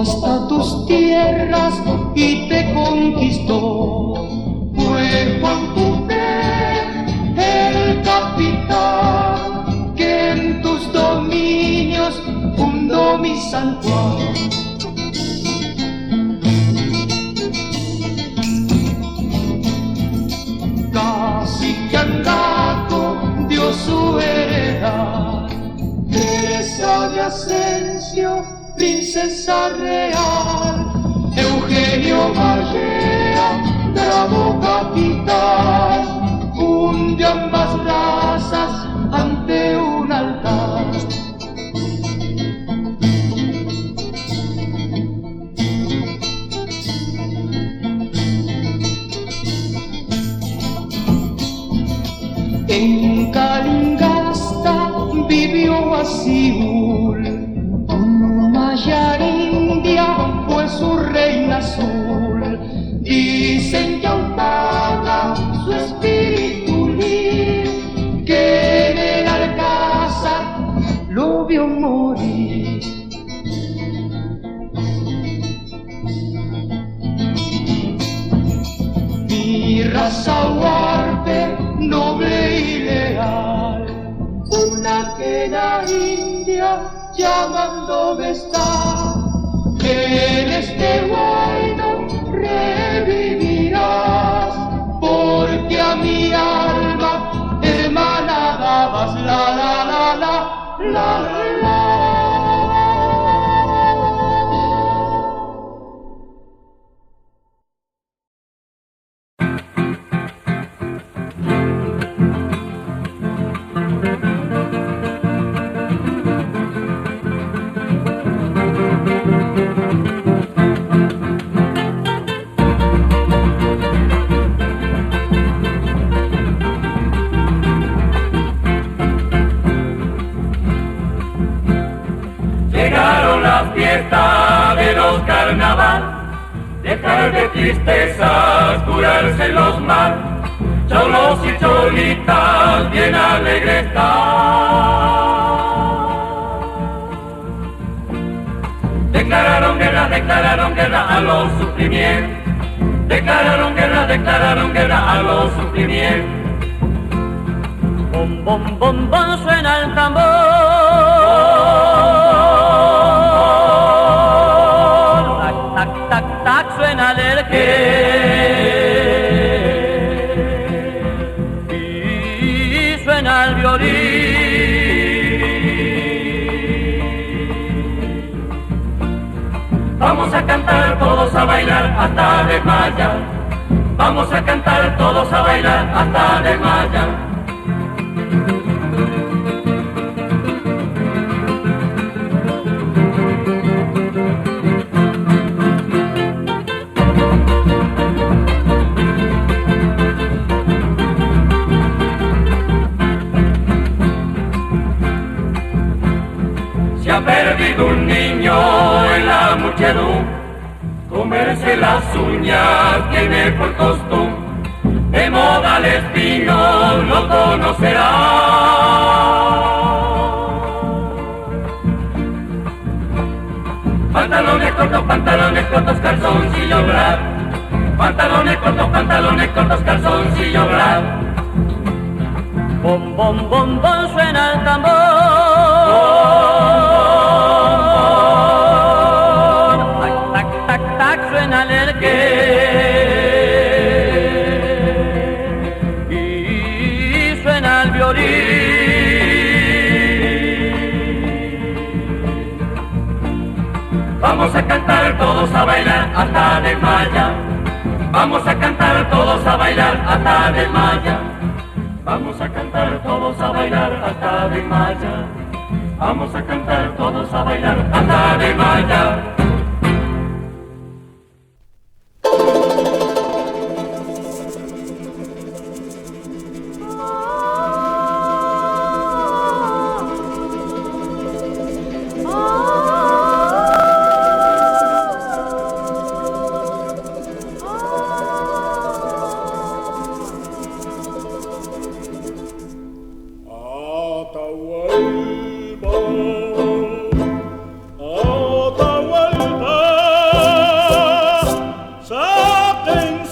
hasta tus tierras y te conquistó. Fue Juan Pufé, el capitán, que en tus dominios fundó mi San Juan. Cacique Andaco dio su heredad, Teresa de Asensio, princesa real, Eugenio Ballea, bravo capitán, funde ambas razas ante un altar. En Calingasta vivió Asiul, Maya India fue su reina azul. Dicen que apaga su espíritu libre, que en el Alcázar lo vio morir. Mi raza huarpe, noble y leal, una que la India llamándome está. En este guayno revivirás, porque a mi alma hermana dabas la la la la la la. De los carnaval, dejar de tristezas, curarse los mal, cholos y cholitas bien alegres están. Declararon guerra a los sufrimientos, declararon guerra a los sufrimientos. Bom, bom, bom, bom, suena el tambor. Tac, tac, suena el erqué. Y suena el violín. Vamos a cantar todos a bailar hasta desmayar. Vamos a cantar todos a bailar hasta desmayar. Se ha perdido un niño en la muchedumbre, comerse las uñas tiene por costumbre, de modales finos lo conocerá. Pantalones cortos, calzoncillo blanco. Pantalones cortos, calzoncillo blanco. Bom, bom, bom, bom, suena el tambor. Suena el erqué y suena el violín. Vamos a cantar todos a bailar hasta desmayar. Vamos a cantar todos a bailar hasta desmayar. Vamos a cantar todos a bailar hasta desmayar. Vamos a cantar todos a bailar hasta desmayar. Atahualpa,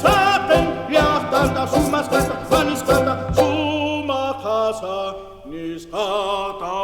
saten, liahtanta, sumaskata, maniskata, sumakasa, niskata.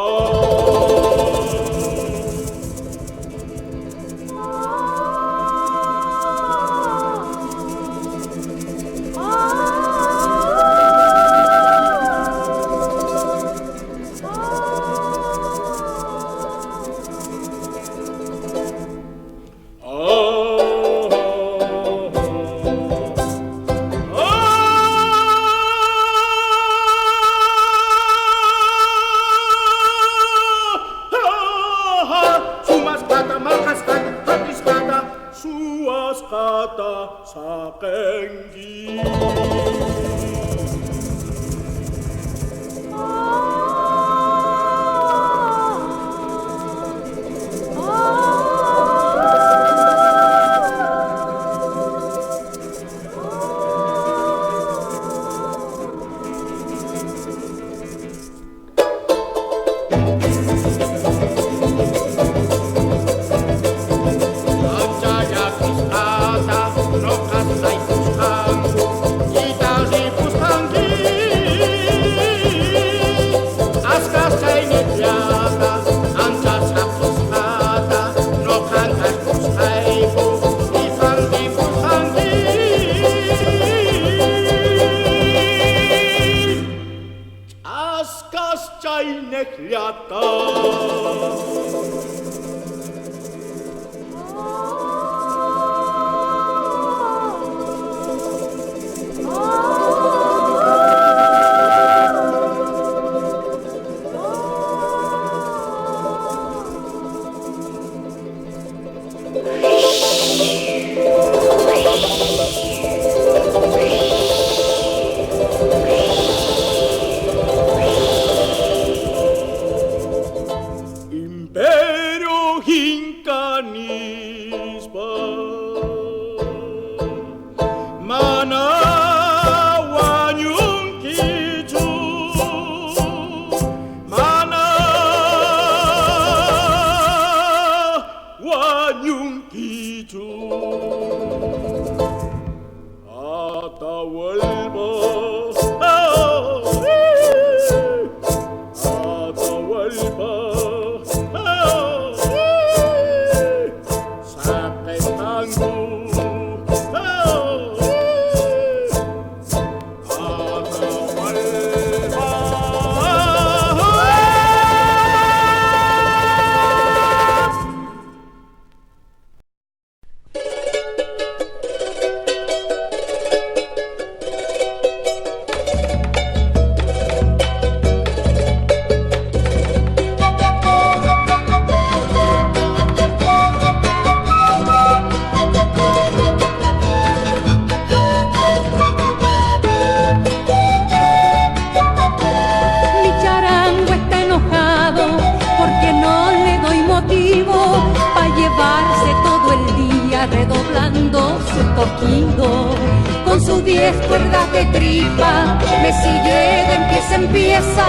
Con sus 10 cuerdas de tripa, Messi llega, empieza,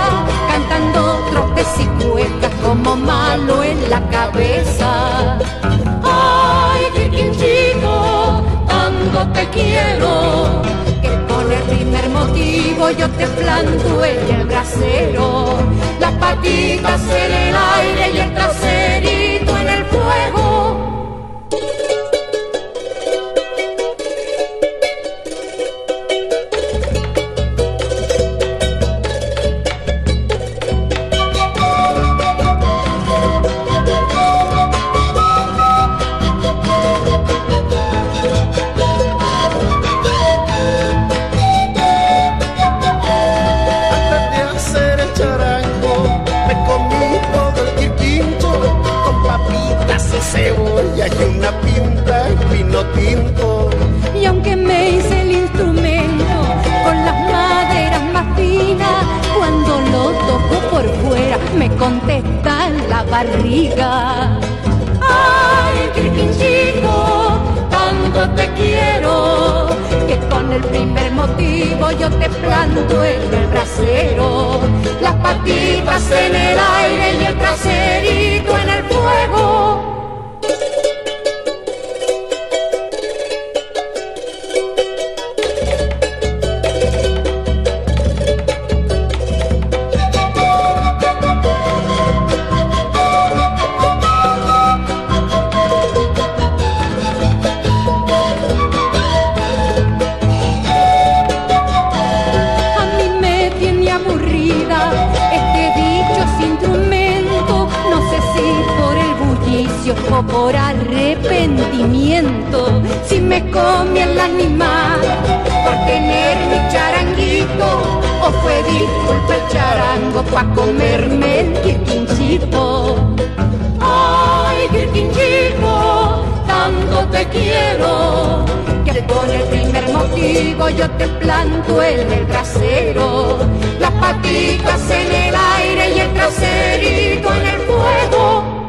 cantando trotes y cuecas como malo en la cabeza. Ay, Quirquinchito, tanto te quiero, que con el primer motivo yo te planto en el brasero, las patitas en el aire y el traserito en el fuego. Cebolla y una pinta en vino tinto. Y aunque me hice el instrumento con las maderas más finas, cuando lo toco por fuera me contesta la barriga. Ay, Quirquinchito, tanto te quiero, que con el primer motivo yo te planto en el brasero, las patitas en el aire y el traserito en el fuego. arrepentimiento si me comí el animal por tener mi charanguito, o fue disculpa el charango pa' comerme el quirquinchito. Ay, quirquinchito, tanto te quiero, que por el primer motivo yo te planto en el trasero, las patitas en el aire y el traserito en el fuego.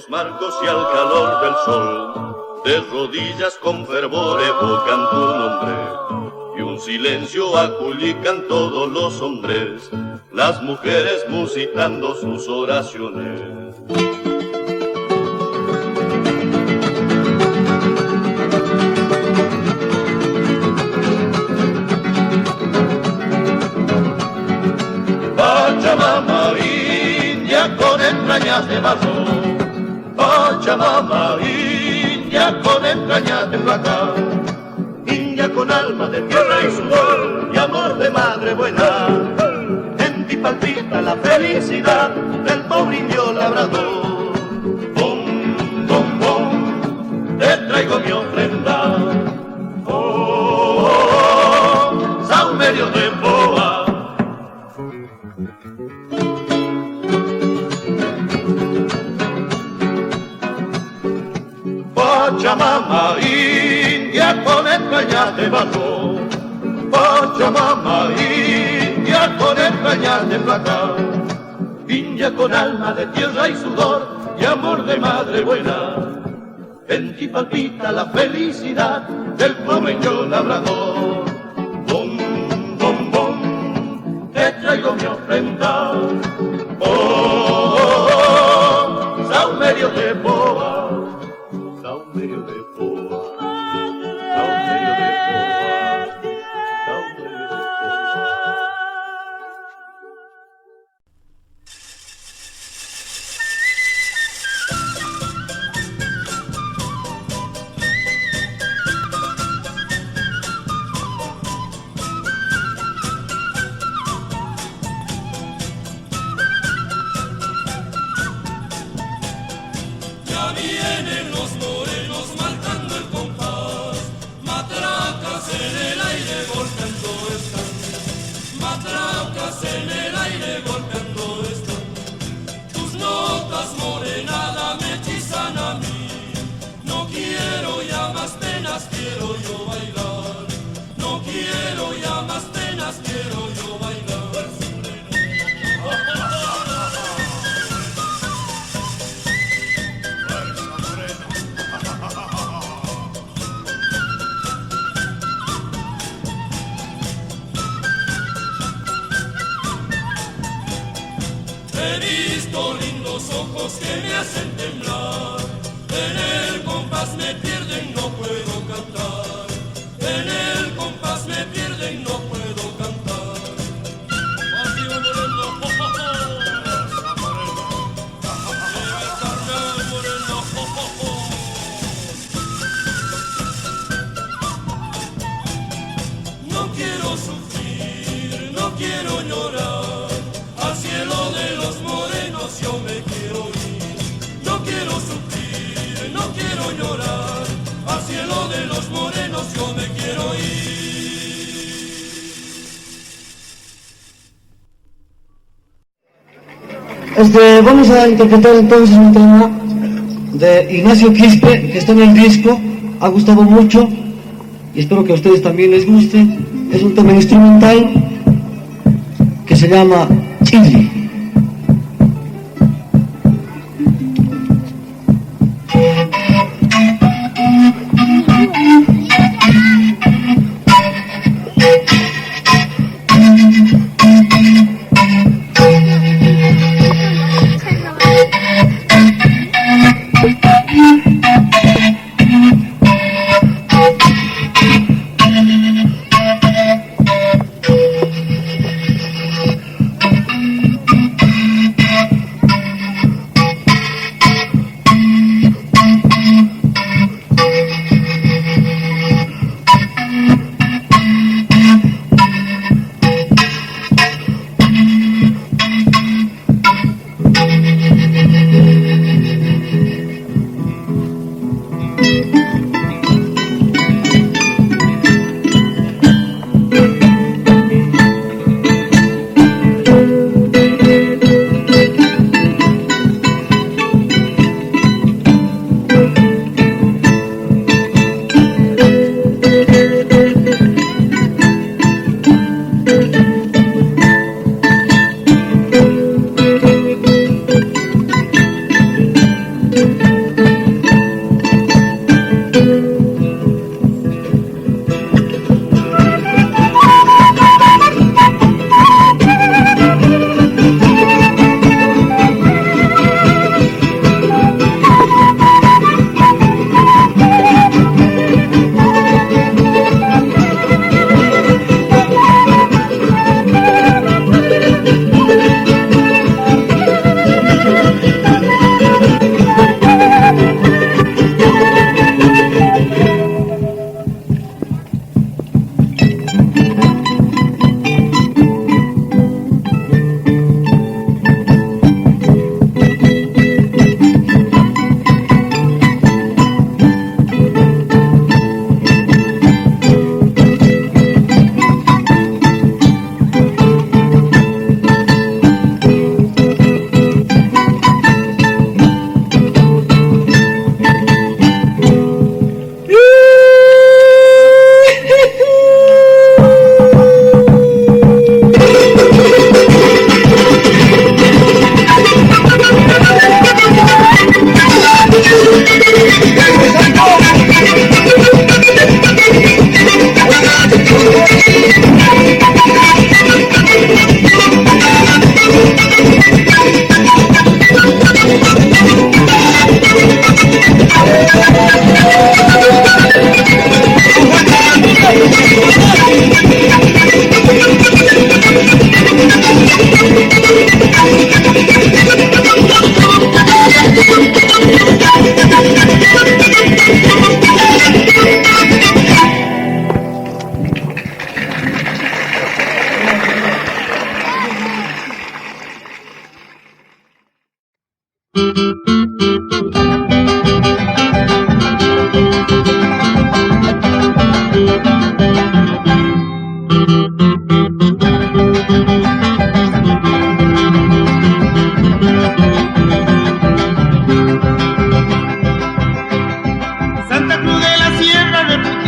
Marcos y al calor del sol, de rodillas con fervor evocan tu nombre, y un silencio aculican todos los hombres, las mujeres musitando sus oraciones. Pachamama, india con entrañas de barro, Pachamama, india con entrañas de plata, india con alma de tierra y sudor y amor de madre buena. En ti palpita la felicidad del pobre indio labrador. Bom, bom, bom, te traigo mi ofrenda. Oh, oh, oh, saumerio de boa. Pachamama, india con entrañas de barro, Pachamama, india con entrañas de plata, india con alma de tierra y sudor y amor de madre buena. En ti palpita la felicidad del pobre indio labrador. Bom, bom, bom, te traigo mi ofrenda. Oh, oh, oh, saumerio de boa. Saumerio de boa, saumerio de boa, saumerio de boa. Ya vienen los morenos marcando el compás, matracas en el aire golpeando están, matracas en el aire golpeando están. Tus notas morenada me hechizan a mí, no quiero ya más penas, quiero yo bailar, no quiero ya más penas, quiero yo bailar. He visto lindos ojos que me hacen temblar, en el compás me pierden, no puedo cantar, en el compás me pierden, no puedo cantar. Así va moreno, oh, oh, oh. Moreno, oh, oh, oh. No quiero sufrir, no quiero llorar, al cielo de los morenos yo me quiero ir. No quiero sufrir, no quiero llorar, al cielo de los morenos yo me quiero ir. Vamos a interpretar entonces un tema de Ignacio Quispe, que está en el disco, ha gustado mucho y espero que a ustedes también les guste. Es un tema instrumental que se llama Chili.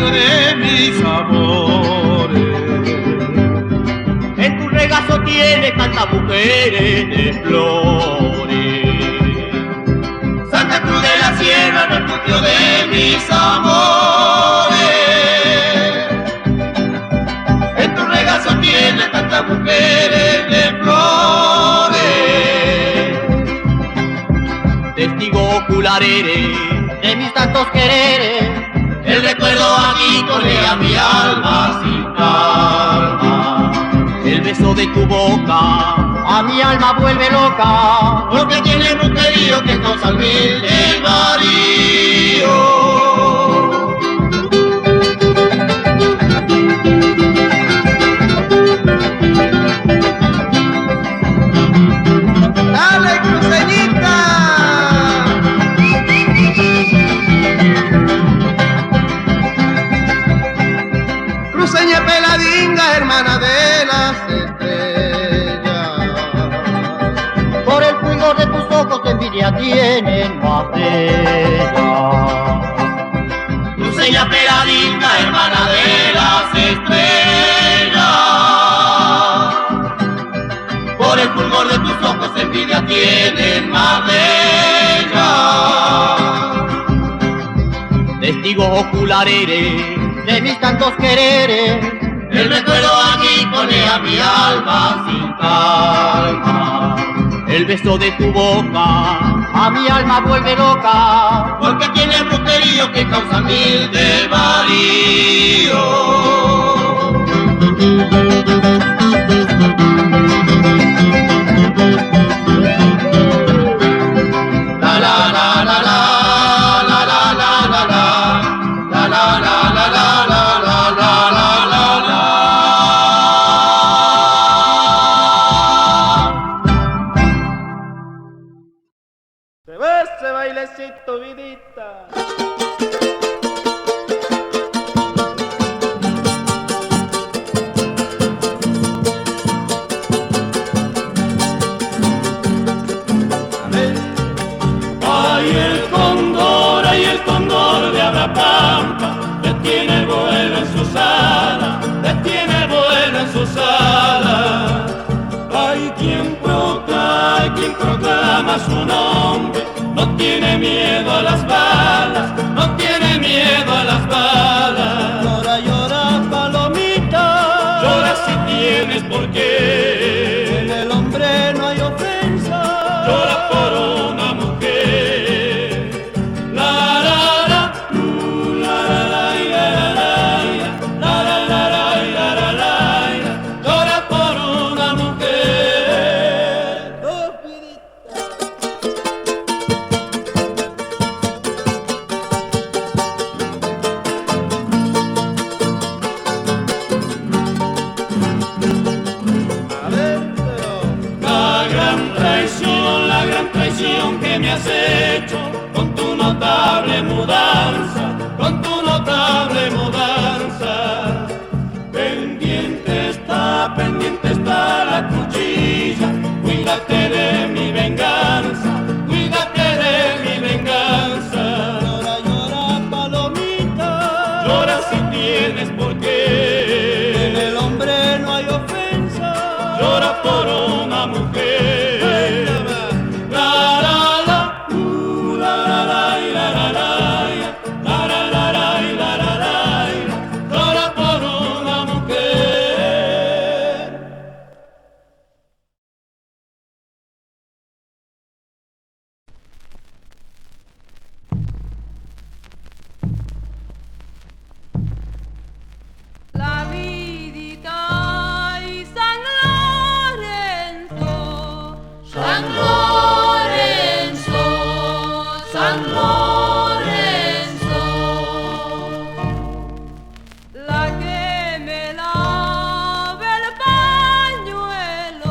patio de mis amores. En tu regazo tiene tantas mujeres de flores. Santa Cruz de la Sierra, refugio de mis amores. En tu regazo tiene tantas mujeres de flores. Testigo ocular eres de mis tantos quereres. El recuerdo aquí colea mi alma sin calma. El beso de tu boca a mi alma vuelve loca. Porque tiene brujerío que causa el mil desvarío. ¡Dale, cruceñita! Cruceña peladinga, hermana de las estrellas. Por el fulgor de tus ojos envidia tienen más de ella. Cruceña peladinga, hermana de las estrellas. Por el fulgor de tus ojos envidia tienen más de ella. Testigo ocular eres de mis tantos quereres. El recuerdo aquí colea mi alma sin calma. El beso de tu boca a mi alma vuelve loca. Porque tiene brujerío que causa mil desvaríos. La la la la la. Ese bailecito, vidita. Ay, el cóndor de Abrapampa, detiene el vuelo en sus alas, detiene el vuelo en sus alas. Hay quien proclama su nombre, no tiene miedo a las balas, no tiene miedo a las balas. Llora, llora, palomita. Llora si tienes por qué. En el hombre no hay ofensa. Llora por una mujer. La la la, la la la, la la la, la la la. Llora por una mujer. La gran traición que me has hecho con tu notable mudanza, con tu notable mudanza. Pendiente está la cuchilla, cuídate de mi venganza, cuídate de mi venganza. Llora, llora, palomita. Llora si tienes por qué. En el hombre no hay ofensa. Llora por una mujer. La vidita y San Lorenzo, San Lorenzo, San Lorenzo, la que me lava el pañuelo,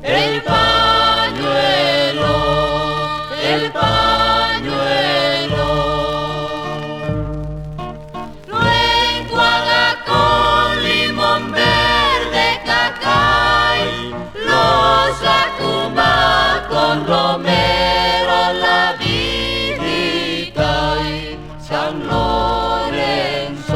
el pañuelo, el pañuelo. Lo enjuaga con limón verde cacay, lo sacuma con romero la vidita y San Lorenzo.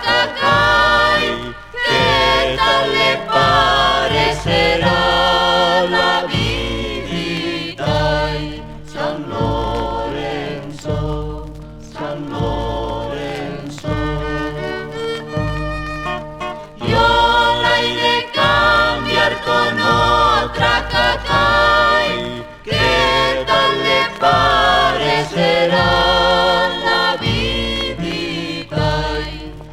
Cacay, ¿qué tal le parecerá la vidita? San Lorenzo, San Lorenzo. Yo la iré a cambiar con otra Cacay, ¿qué tal le parecerá la vidita?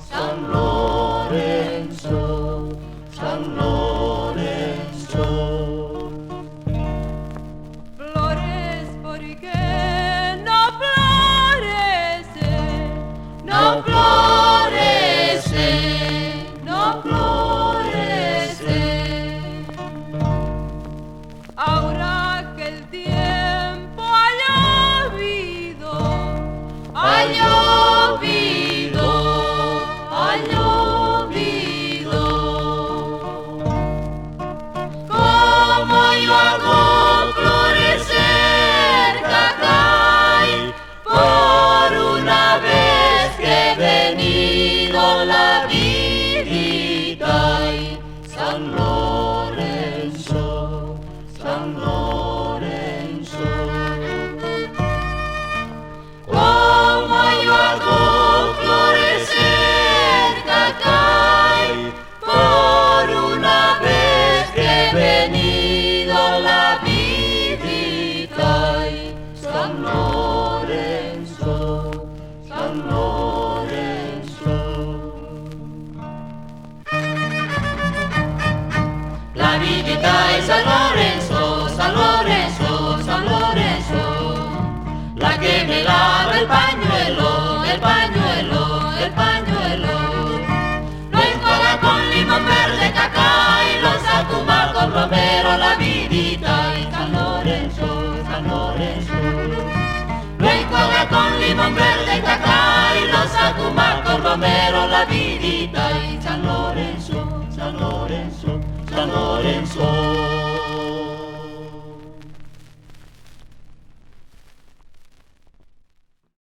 San Lorenzo, San Lorenzo. Flores, ¿por qué no florece? No florece, no florece. Ahora que el tiempo ha llovido, Ha llovido, ha llovido. Como yo hago florecer Cacay, por una vez que he venido la vidita. San Lorenzo, San Lorenzo. Como yo hago florecer Cacay, por una vez que he venido la vidita. San Lorenzo, San Lorenzo. La vidita es San Lorenzo, San Lorenzo, San Lorenzo. La que me lava el pañuelo, el pañuelo, el pañuelo. Lo enjuaga con limón verde, Cacay, lo sacuma con romero, la vidita y San Lorenzo, San Lorenzo. Lo enjuaga con limón verde, Cacay, lo sacuma con romero, la vidita y San Lorenzo, San Lorenzo, San Lorenzo.